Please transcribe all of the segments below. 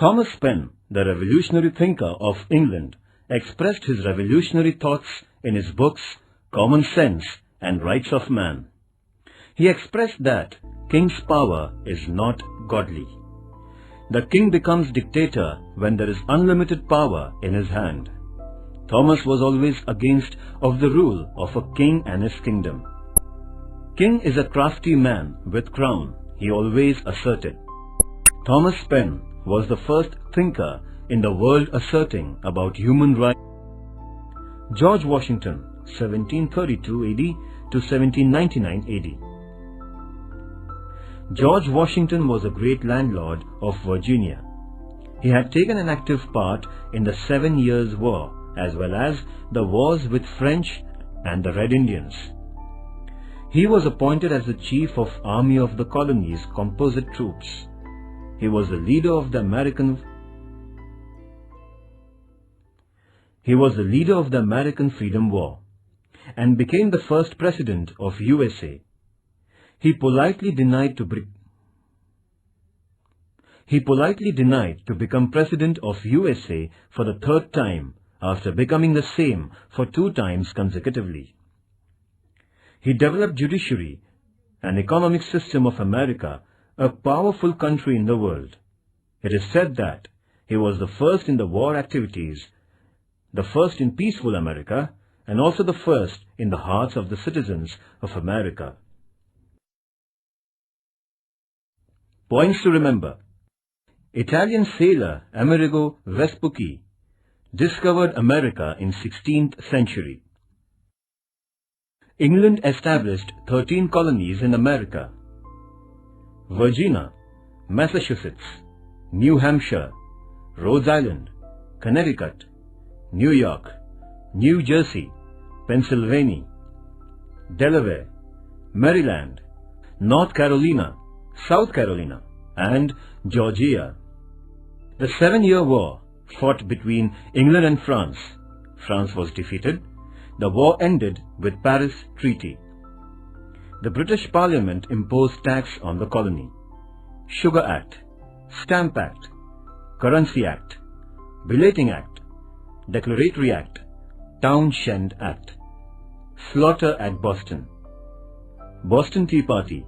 Thomas Penn, the revolutionary thinker of England, expressed his revolutionary thoughts in his books Common Sense and Rights of Man. He expressed that king's power is not godly. The king becomes dictator when there is unlimited power in his hand. Thomas was always against of the rule of a king and his kingdom. King is a crafty man with crown, he always asserted. Thomas Penn was the first thinker in the world asserting about human rights. George Washington, 1732 AD to 1799 AD. George Washington was a great landlord of Virginia. He had taken an active part in the 7 Years' War as well as the wars with French and the Red Indians. He was appointed as the chief of Army of the Colonies composite troops. He was the leader of the American Freedom War and became the first president of USA. He politely denied to become president of USA for the 3rd time after becoming the same for 2 times consecutively. He developed judiciary, an economic system of America, a powerful country in the world. It is said that he was the first in the war activities, the first in peaceful America, and also the first in the hearts of the citizens of America. Points to remember. Italian sailor Amerigo Vespucci discovered America in 16th century. England established 13 colonies in America. Virginia, Massachusetts, New Hampshire, Rhode Island, Connecticut, New York, New Jersey, Pennsylvania, Delaware, Maryland, North Carolina, South Carolina, and Georgia. The 7-Year War fought between England and France. France was defeated. The war ended with Paris Treaty. The British Parliament imposed tax on the colony. Sugar Act, Stamp Act, Currency Act, Belating Act, Declaratory Act, Townshend Act. Slaughter at Boston. Boston Tea Party.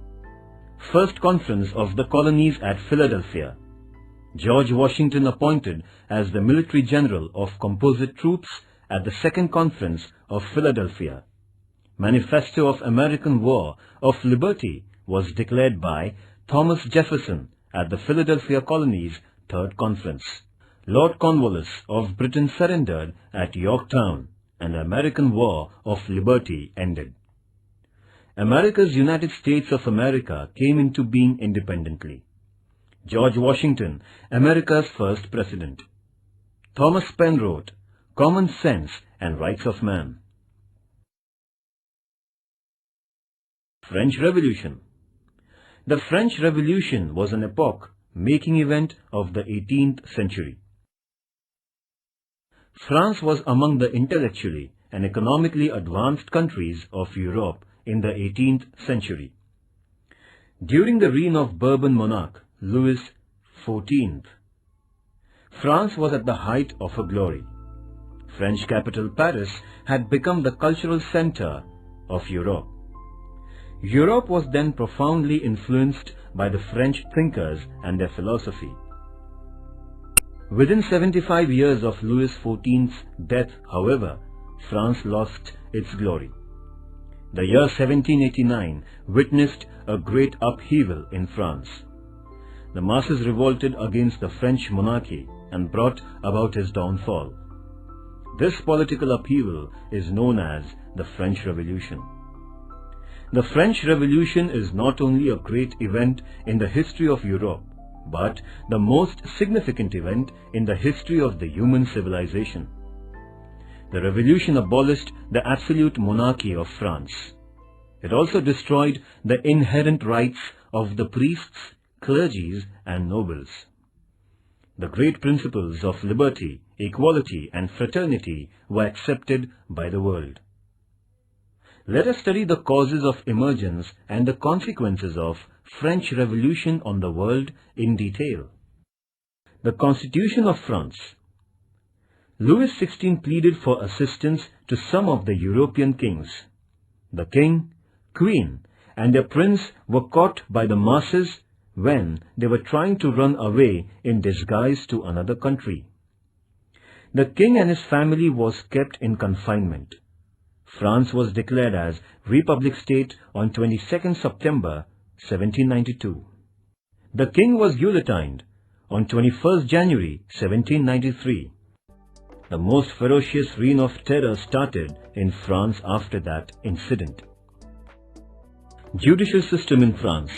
First Conference of the Colonies at Philadelphia. George Washington appointed as the Military General of Composite Troops at the Second Conference of Philadelphia. Manifesto of American War of Liberty was declared by Thomas Jefferson at the Philadelphia Colony's Third Conference. Lord Cornwallis of Britain surrendered at Yorktown, and the American War of Liberty ended. America's United States of America came into being independently. George Washington, America's first president. Thomas Penn wrote Common Sense and Rights of Man. French Revolution. The French Revolution was an epoch-making event of the 18th century. France was among the intellectually and economically advanced countries of Europe in the 18th century. During the reign of Bourbon monarch Louis XIV, France was at the height of her glory. French capital Paris had become the cultural center of Europe. Europe was then profoundly influenced by the French thinkers and their philosophy. Within 75 years of Louis XIV's death, however, France lost its glory. The year 1789 witnessed a great upheaval in France. The masses revolted against the French monarchy and brought about his downfall. This political upheaval is known as the French Revolution. The French Revolution is not only a great event in the history of Europe, but the most significant event in the history of the human civilization. The revolution abolished the absolute monarchy of France. It also destroyed the inherent rights of the priests, clergies, and nobles. The great principles of liberty, equality, and fraternity were accepted by the world. Let us study the causes of emergence and the consequences of French Revolution on the world in detail. The Constitution of France. Louis XVI pleaded for assistance to some of the European kings. The king, queen, and their prince were caught by the masses when they were trying to run away in disguise to another country. The king and his family was kept in confinement. France was declared as Republic State on 22nd September 1792. The king was guillotined on 21st January 1793. The most ferocious reign of terror started in France after that incident. Judicial system in France.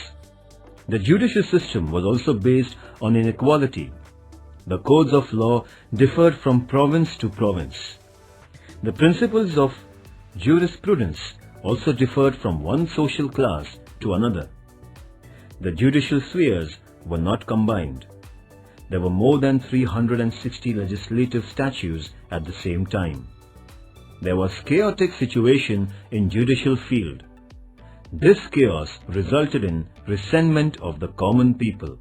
The judicial system was also based on inequality. The codes of law differed from province to province. The principles of jurisprudence also differed from one social class to another. The judicial spheres were not combined. There were more than 360 legislative statutes at the same time. There was chaotic situation in judicial field. This chaos resulted in resentment of the common people.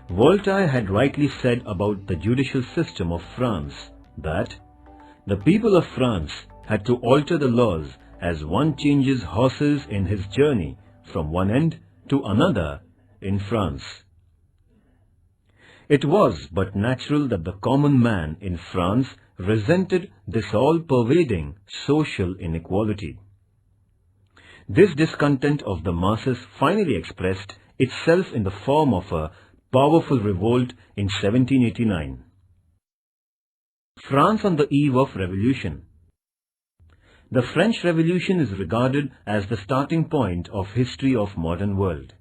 Voltaire had rightly said about the judicial system of France that the people of France had to alter the laws as one changes horses in his journey from one end to another in France. It was but natural that the common man in France resented this all-pervading social inequality. This discontent of the masses finally expressed itself in the form of a powerful revolt in 1789. France on the eve of revolution. The French Revolution is regarded as the starting point of history of modern world.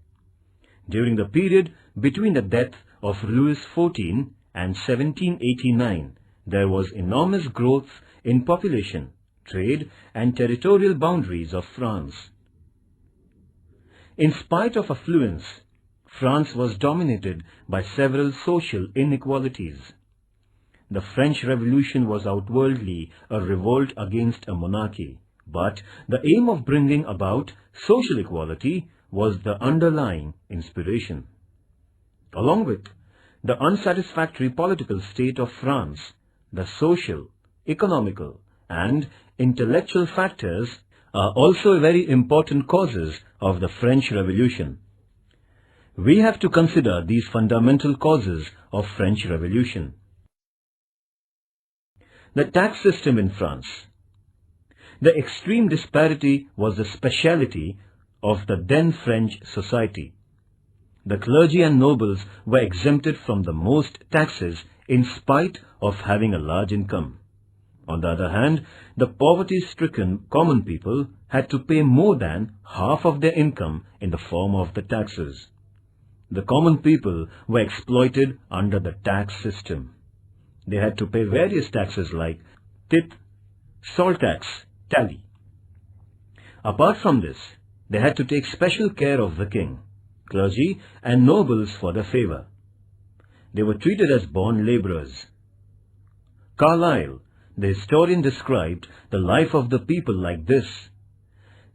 During the period between the death of Louis XIV and 1789, there was enormous growth in population, trade and territorial boundaries of France. In spite of affluence, France was dominated by several social inequalities. The French Revolution was outwardly a revolt against a monarchy, but the aim of bringing about social equality was the underlying inspiration. Along with the unsatisfactory political state of France, the social, economical, and intellectual factors are also very important causes of the French Revolution. We have to consider these fundamental causes of French Revolution. The tax system in France. The extreme disparity was the speciality of the then French society. The clergy and nobles were exempted from the most taxes in spite of having a large income. On the other hand, the poverty-stricken common people had to pay more than half of their income in the form of the taxes. The common people were exploited under the tax system. They had to pay various taxes like tithe, salt tax, tally. Apart from this, they had to take special care of the king, clergy and nobles for their favor. They were treated as born laborers. Carlyle, the historian, described the life of the people like this.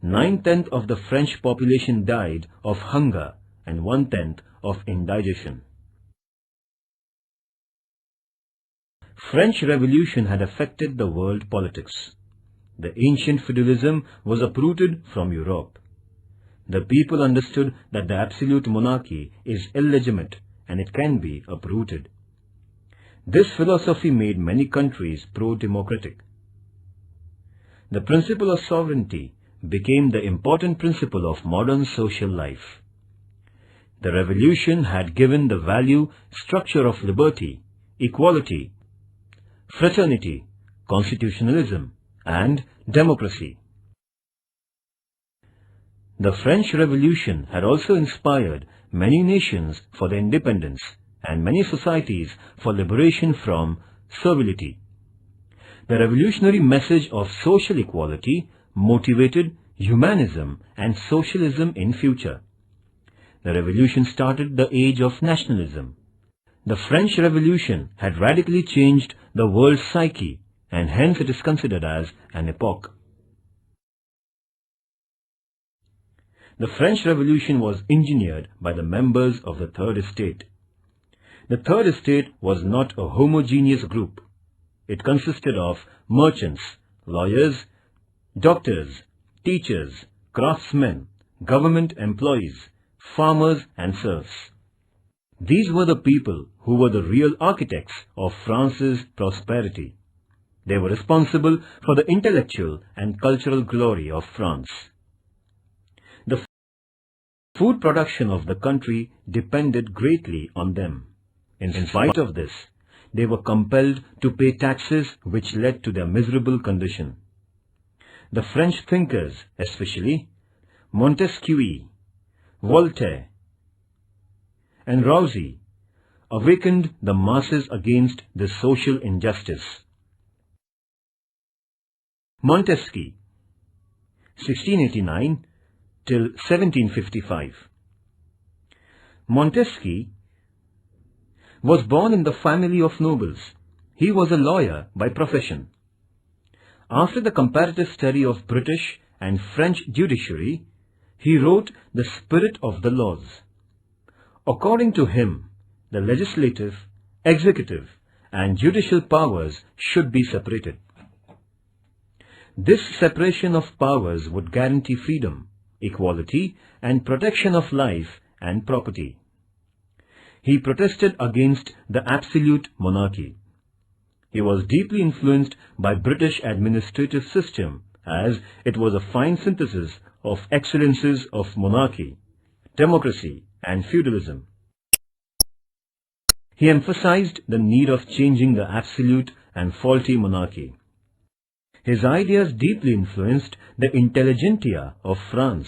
9/10 of the French population died of hunger and 1/10 of indigestion. French Revolution had affected the world politics. The ancient feudalism was uprooted from Europe. The people understood that the absolute monarchy is illegitimate and it can be uprooted. This philosophy made many countries pro-democratic. The principle of sovereignty became the important principle of modern social life. The revolution had given the value structure of liberty, equality, fraternity, constitutionalism, and democracy. The French Revolution had also inspired many nations for their independence and many societies for liberation from servility. The revolutionary message of social equality motivated humanism and socialism in future. The revolution started the age of nationalism. The French Revolution had radically changed the world's psyche, and hence it is considered as an epoch. The French Revolution was engineered by the members of the Third Estate. The third estate was not a homogeneous group. It consisted of merchants, lawyers, doctors, teachers, craftsmen, government employees, farmers and serfs. These were the people who were the real architects of France's prosperity. They were responsible for the intellectual and cultural glory of France. The food production of the country depended greatly on them. In spite of this, they were compelled to pay taxes which led to their miserable condition. The French thinkers, especially Montesquieu, Voltaire, and Rousseau, awakened the masses against this social injustice. Montesquieu, 1689 till 1755. Montesquieu was born in the family of nobles. He was a lawyer by profession. After the comparative study of British and French judiciary, he wrote The Spirit of the Laws. According to him, the legislative, executive, and judicial powers should be separated. This separation of powers would guarantee freedom, equality, and protection of life and property. He protested against the absolute monarchy. He was deeply influenced by British administrative system, as it was a fine synthesis of excellences of monarchy, democracy, and feudalism. He emphasized the need of changing the absolute and faulty monarchy. His ideas deeply influenced the intelligentsia of France.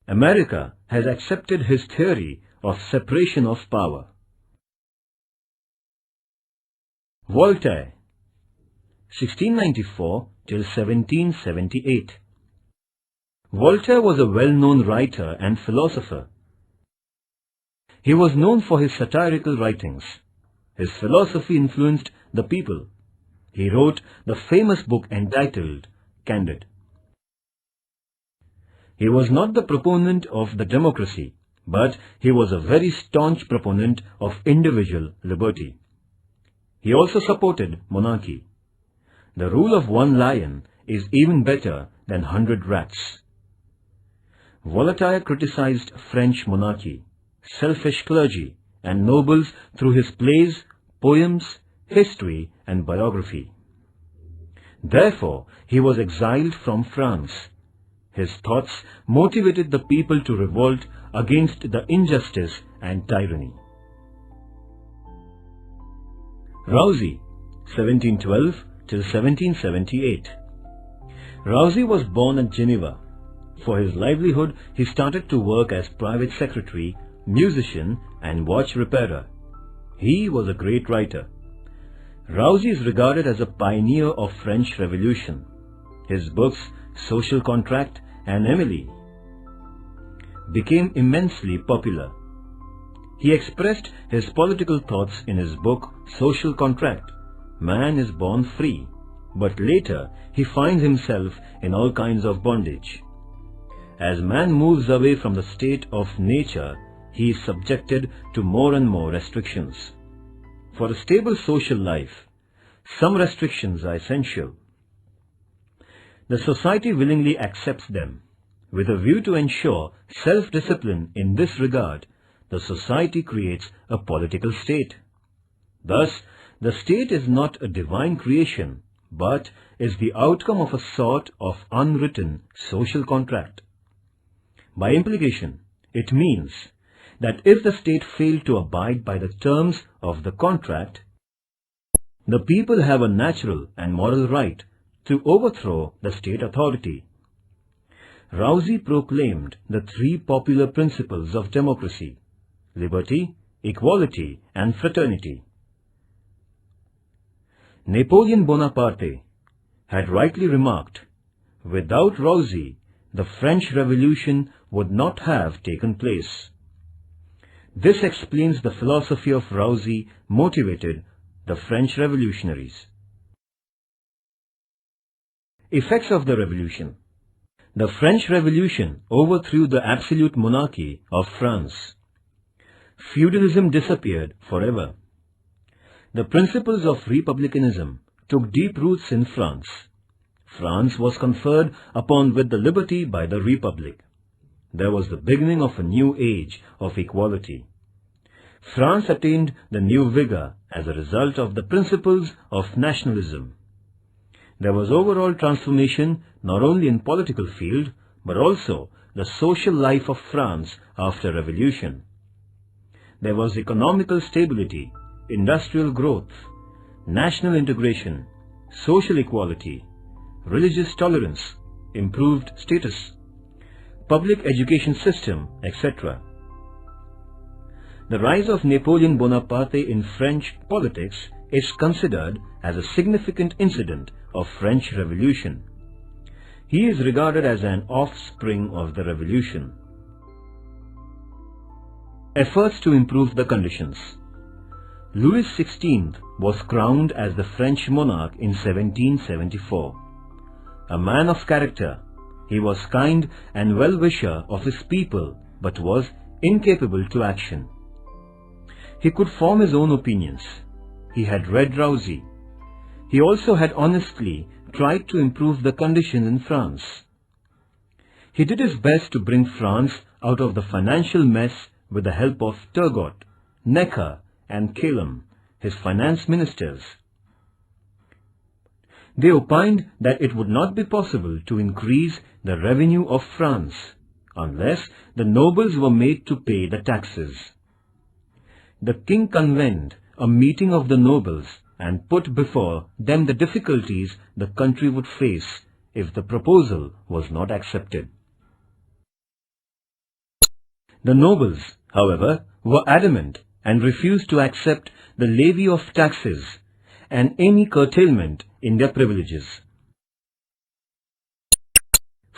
America has accepted his theory of separation of power. Voltaire, 1694 till 1778. Voltaire was a well-known writer and philosopher. He was known for his satirical writings. His philosophy influenced the people. He wrote the famous book entitled Candide. He was not the proponent of the democracy, but he was a very staunch proponent of individual liberty. He also supported monarchy. The rule of one lion is even better than 100 rats. Voltaire criticized French monarchy, selfish clergy, and nobles through his plays, poems, history, and biography. Therefore, he was exiled from France. His thoughts motivated the people to revolt against the injustice and tyranny. Rousseau, 1712 till 1778. Rousseau was born at Geneva. For his livelihood, he started to work as private secretary, musician, and watch repairer. He was a great writer. Rousseau is regarded as a pioneer of French Revolution. His books, Social Contract and Emily, became immensely popular. He expressed his political thoughts in his book Social Contract. Man is born free, but later he finds himself in all kinds of bondage. As man moves away from the state of nature, he is subjected to more and more restrictions. For a stable social life, some restrictions are essential. The society willingly accepts them. With a view to ensure self-discipline in this regard, the society creates a political state. Thus, the state is not a divine creation, but is the outcome of a sort of unwritten social contract. By implication, it means that if the state failed to abide by the terms of the contract, the people have a natural and moral right to overthrow the state authority. Rousseau proclaimed the three popular principles of democracy: liberty, equality, and fraternity. Napoleon Bonaparte had rightly remarked, without Rousseau, the French Revolution would not have taken place. This explains the philosophy of Rousseau motivated the French revolutionaries. Effects of the Revolution. The French Revolution overthrew the absolute monarchy of France. feudalism disappeared forever. The principles of republicanism took deep roots in France. France was conferred upon with the liberty by the Republic. There was the beginning of a new age of equality. France attained the new vigor as a result of the principles of nationalism. There was overall transformation not only in political field but also the social life of France after revolution. There was economical stability, industrial growth, national integration, social equality, religious tolerance, improved status, public education system, etc. The rise of Napoleon Bonaparte in French politics is considered as a significant incident of French Revolution. He is regarded as an offspring of the revolution. Efforts to improve the conditions. Louis XVI was crowned as the French monarch in 1774. A man of character, he was kind and well-wisher of his people but was incapable to action. He could form his own opinions. He had read Rousseau. He also had honestly tried to improve the conditions in France. He did his best to bring France out of the financial mess with the help of Turgot, Necker and Calum, his finance ministers. They opined that it would not be possible to increase the revenue of France unless the nobles were made to pay the taxes. The king convened a meeting of the nobles and put before them the difficulties the country would face if the proposal was not accepted. The nobles, however, were adamant and refused to accept the levy of taxes and any curtailment in their privileges.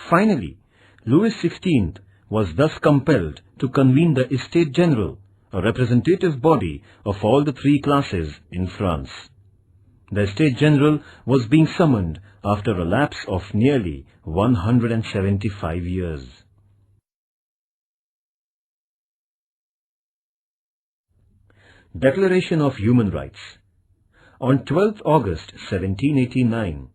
Finally, Louis XVI was thus compelled to convene the Estates General, a representative body of all the three classes in France. The Estates General was being summoned after a lapse of nearly 175 years. Declaration of Human Rights. On 12th August 1789,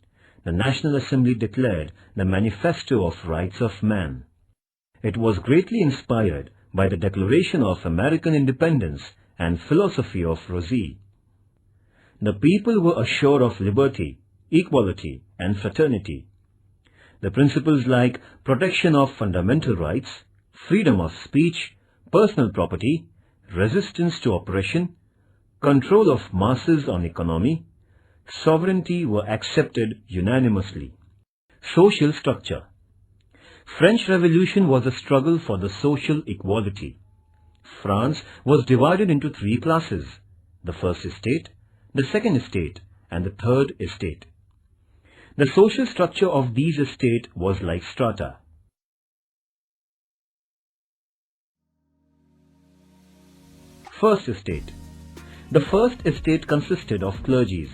the National Assembly declared the Manifesto of Rights of Man. It was greatly inspired by the Declaration of American Independence and philosophy of Rousseau. The people were assured of liberty, equality and fraternity. The principles like protection of fundamental rights, freedom of speech, personal property, resistance to oppression, control of masses on economy, sovereignty were accepted unanimously. Social structure. French Revolution was a struggle for the social equality. France was divided into three classes: the first estate, the second estate, and the third estate. The social structure of these estates was like strata. First estate. The first estate consisted of clergies.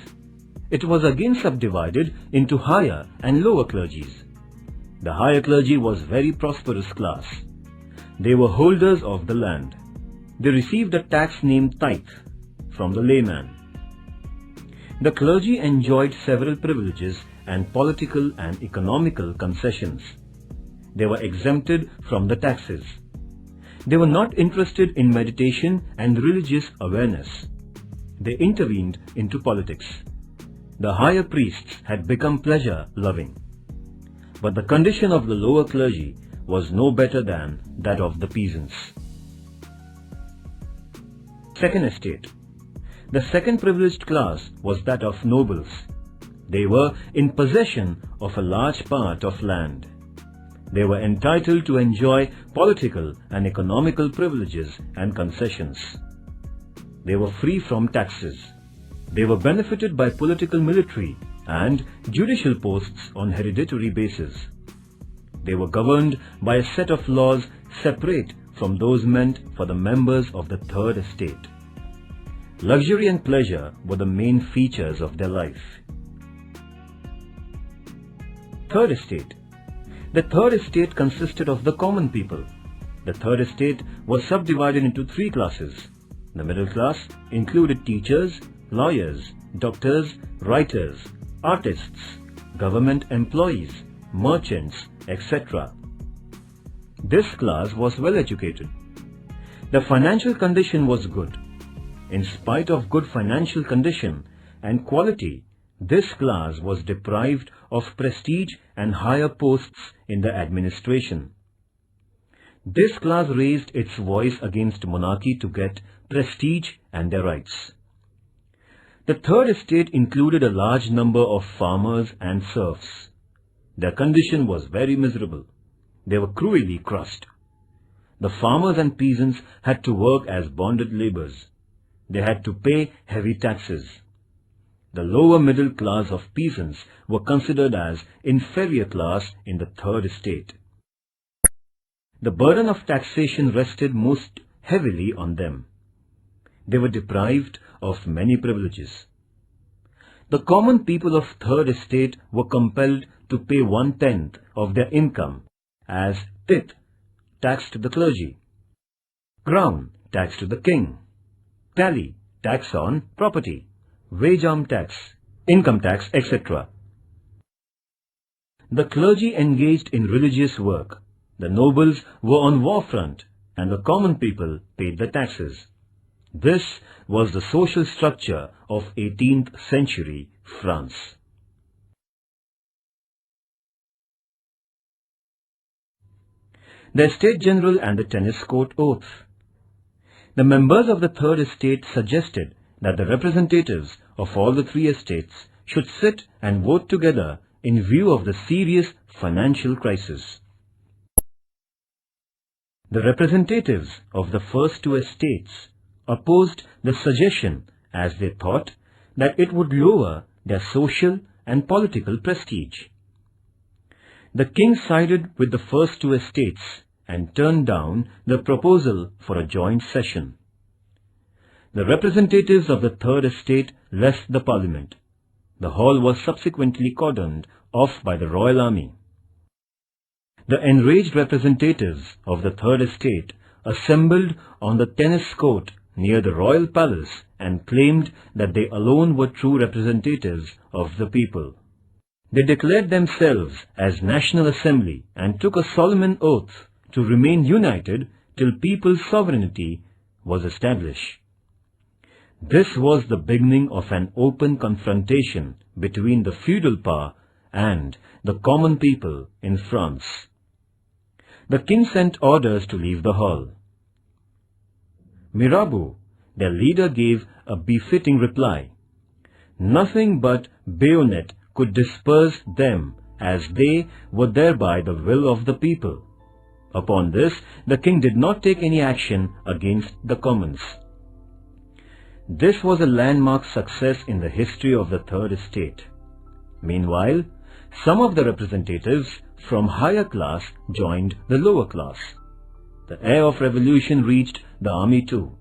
It was again subdivided into higher and lower clergies. The higher clergy was very prosperous class. They were holders of the land. They received a tax named tithe from the layman. The clergy enjoyed several privileges and political and economical concessions. They were exempted from the taxes. They were not interested in meditation and religious awareness. They intervened into politics. The higher priests had become pleasure-loving. But the condition of the lower clergy was no better than that of the peasants. Second estate. The second privileged class was that of nobles. They were in possession of a large part of land. They were entitled to enjoy political and economical privileges and concessions. They were free from taxes. They were benefited by political, military and judicial posts on hereditary basis. They were governed by a set of laws separate from those meant for the members of the third estate. Luxury and pleasure were the main features of their life. Third estate. The third estate consisted of the common people. The third estate was subdivided into three classes. The middle class included teachers, lawyers, doctors, writers, artists, government employees, merchants, etc. This class was well educated. The financial condition was good. In spite of good financial condition and quality, this class was deprived of prestige and higher posts in the administration. This class raised its voice against monarchy to get prestige and their rights. The third estate included a large number of farmers and serfs. Their condition was very miserable. They were cruelly crushed. The farmers and peasants had to work as bonded laborers. They had to pay heavy taxes. The lower middle class of peasants were considered as inferior class in the third estate. The burden of taxation rested most heavily on them. They were deprived of many privileges. The common people of third estate were compelled to pay 1/10 of their income as tithe, tax to the clergy, crown, tax to the king, tally, tax on property, wage arm tax, income tax, etc. The clergy engaged in religious work, the nobles were on war front, and the common people paid the taxes. This was the social structure of 18th century France. The Estate General and the Tennis Court Oath. The members of the third estate suggested that the representatives of all the three estates should sit and vote together in view of the serious financial crisis. The representatives of the first two estates opposed the suggestion as they thought that it would lower their social and political prestige. The king sided with the first two estates and turned down the proposal for a joint session. The representatives of the third estate left the parliament. The hall was subsequently cordoned off by the royal army. The enraged representatives of the third estate assembled on the tennis court near the royal palace and claimed that they alone were true representatives of the people. They declared themselves as National Assembly and took a solemn oath to remain united till people's sovereignty was established. This was the beginning of an open confrontation between the feudal power and the common people in France. The king sent orders to leave the hall. Mirabeau, their leader, gave a befitting reply. Nothing but bayonet could disperse them, as they were thereby the will of the people. Upon this, the king did not take any action against the commons. This was a landmark success in the history of the third estate. Meanwhile, some of the representatives from higher class joined the lower class. The air of revolution reached the army too.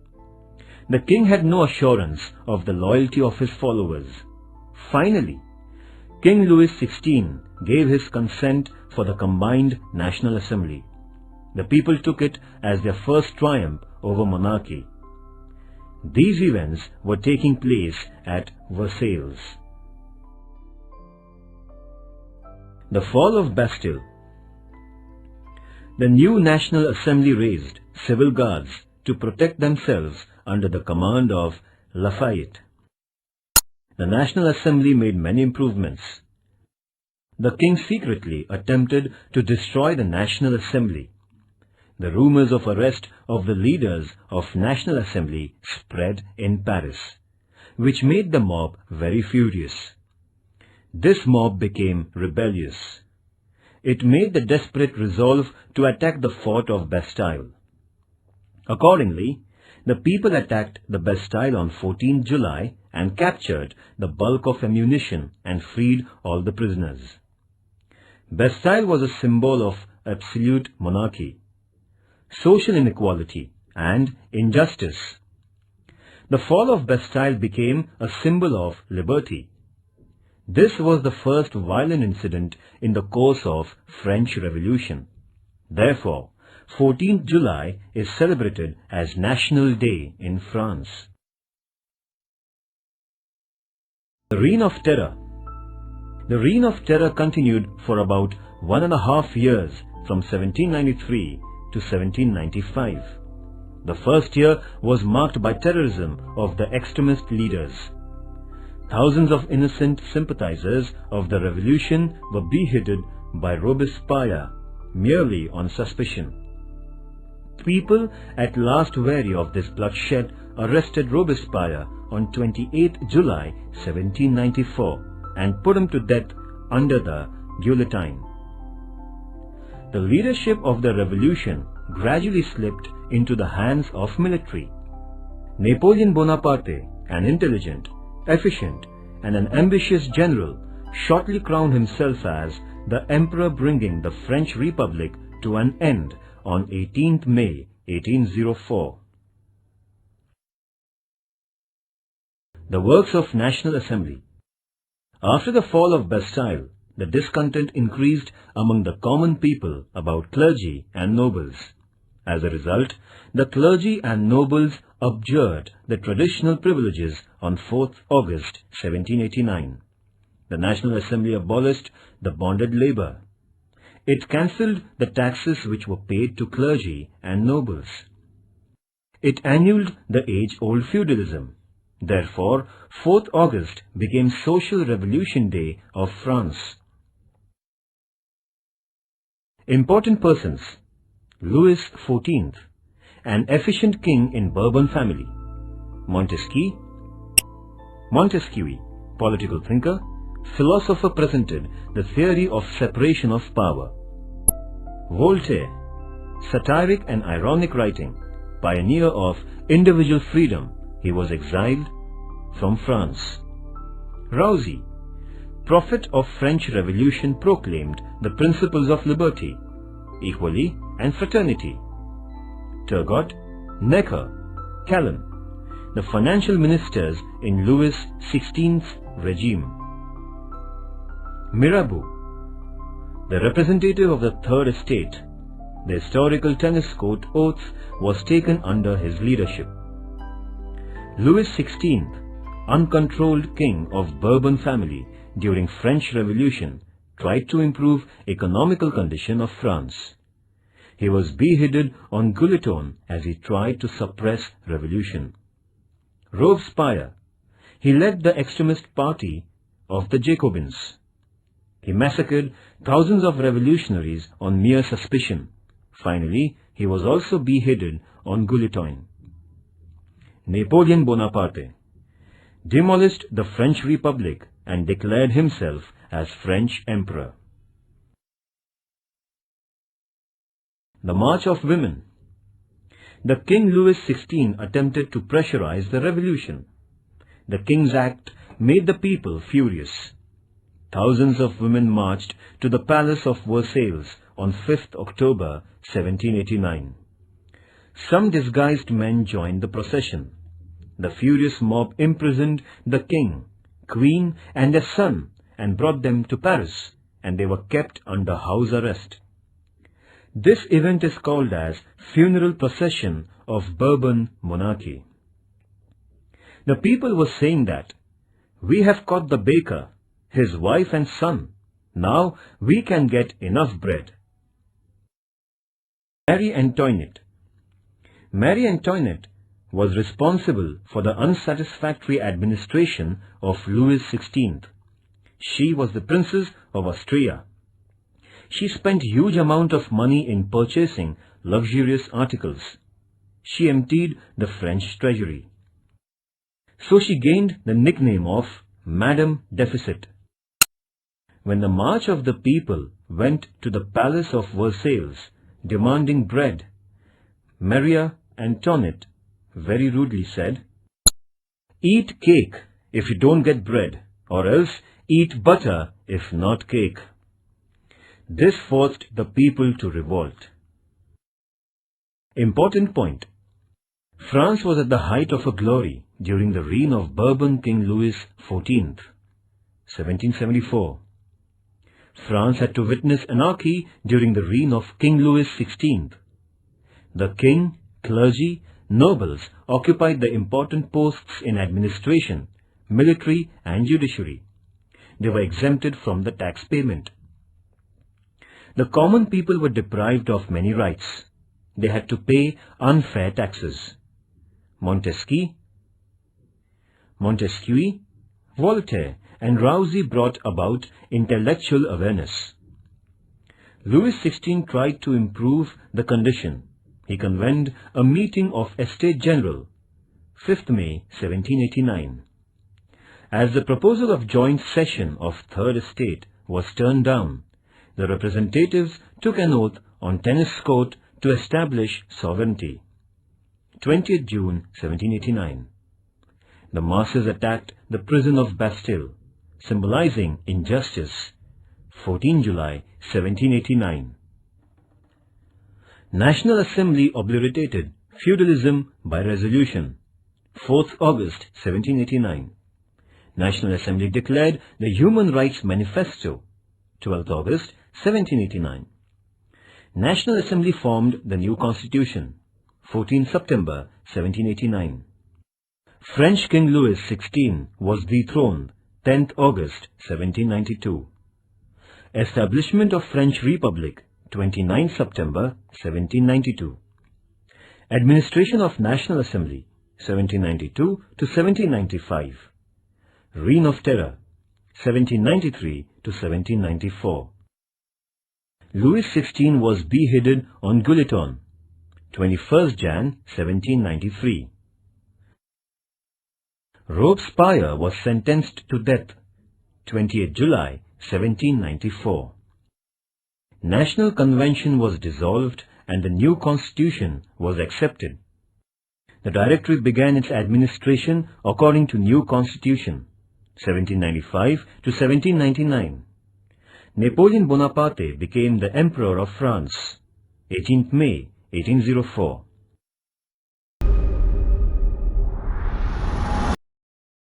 The king had no assurance of the loyalty of his followers. Finally, King Louis XVI gave his consent for the combined National Assembly. The people took it as their first triumph over monarchy. These events were taking place at Versailles. The fall of Bastille. The new National Assembly raised civil guards to protect themselves under the command of Lafayette. The National Assembly made many improvements. The king secretly attempted to destroy the National Assembly. The rumors of arrest of the leaders of National Assembly spread in Paris, which made the mob very furious. This mob became rebellious. It made the desperate resolve to attack the fort of Bastille. Accordingly, the people attacked the Bastille on 14 July and captured the bulk of ammunition and freed all the prisoners. Bastille was a symbol of absolute monarchy, social inequality and injustice. The fall of Bastille became a symbol of liberty. This was the first violent incident in the course of French Revolution. Therefore, 14th July is celebrated as National Day in France. The Reign of Terror. The Reign of Terror continued for about 1.5 years from 1793 to 1795. The first year was marked by terrorism of the extremist leaders. Thousands of innocent sympathizers of the revolution were beheaded by Robespierre merely on suspicion. People, at last weary of this bloodshed, arrested Robespierre on 28 July 1794 and put him to death under the guillotine. The leadership of the revolution gradually slipped into the hands of military. Napoleon Bonaparte, an intelligent, efficient and an ambitious general, shortly crowned himself as the emperor, bringing the French Republic to an end on 18th May 1804. The works of National Assembly. After the fall of Bastille, the discontent increased among the common people about clergy and nobles. As a result, the clergy and nobles abjured the traditional privileges on 4th August 1789. The National Assembly abolished the bonded labor. It cancelled the taxes which were paid to clergy and nobles. It annulled the age-old feudalism. Therefore, 4th August became Social Revolution Day of France. Important persons. Louis XIV, an efficient king in Bourbon family. Montesquieu, political thinker, philosopher, presented the theory of separation of power. Voltaire, satiric and ironic writing, pioneer of individual freedom, he was exiled from France. Rousseau, prophet of French Revolution, proclaimed the principles of liberty, equality and fraternity. Turgot, Necker, Calonne, the financial ministers in Louis XVI's regime. Mirabeau, the representative of the Third Estate. The historical tennis court oath was taken under his leadership. Louis XVI, uncontrolled king of Bourbon family during French Revolution, tried to improve economical condition of France. He was beheaded on guillotine as he tried to suppress revolution. Robespierre, he led the extremist party of the Jacobins. He massacred thousands of revolutionaries on mere suspicion. Finally, he was also beheaded on guillotine. Napoleon Bonaparte demolished the French Republic and declared himself as French Emperor. The March of Women. The King Louis XVI attempted to pressurize the revolution. The King's Act made the people furious. Thousands of women marched to the Palace of Versailles on 5th October 1789. Some disguised men joined the procession. The furious mob imprisoned the king, queen and their son and brought them to Paris, and they were kept under house arrest. This event is called as Funeral Procession of Bourbon Monarchy. The people were saying that, "We have caught the baker, his wife and son. Now we can get enough bread." Marie Antoinette. Marie Antoinette was responsible for the unsatisfactory administration of Louis XVI. She was the Princess of Austria. She spent huge amount of money in purchasing luxurious articles. She emptied the French treasury. So she gained the nickname of Madame Deficit. When the march of the people went to the Palace of Versailles demanding bread, Marie Antoinette very rudely said, "Eat cake if you don't get bread, or else eat butter if not cake." This forced the people to revolt. Important point. France was at the height of her glory during the reign of Bourbon King Louis XIV, 1774. France had to witness anarchy during the reign of King Louis XVI. The king, clergy, nobles occupied the important posts in administration, military and judiciary. They were exempted from the tax payment. The common people were deprived of many rights. They had to pay unfair taxes. Montesquieu, Voltaire and Rousseau brought about intellectual awareness. Louis XVI tried to improve the condition. He convened a meeting of Estates General, 5th May 1789. As the proposal of joint session of Third Estate was turned down, the representatives took an oath on tennis court to establish sovereignty. 20th June 1789. The masses attacked the prison of Bastille, symbolizing injustice. 14 July 1789. National Assembly obliterated feudalism by resolution. 4th August 1789. National Assembly declared the Human Rights Manifesto. 12th August 1789. National Assembly formed the new Constitution. 14 September 1789. French King Louis XVI was dethroned. 10th August 1792. Establishment of French Republic. 29 September 1792. Administration of National Assembly. 1792 to 1795. Reign of Terror. 1793 to 1794. Louis XVI was beheaded on Guillotine. 21st Jan 1793. Robespierre was sentenced to death. 28th July 1794. National Convention was dissolved and the new Constitution was accepted. The Directory began its administration according to new Constitution. 1795 to 1799. Napoleon Bonaparte became the Emperor of France. 18th May 1804.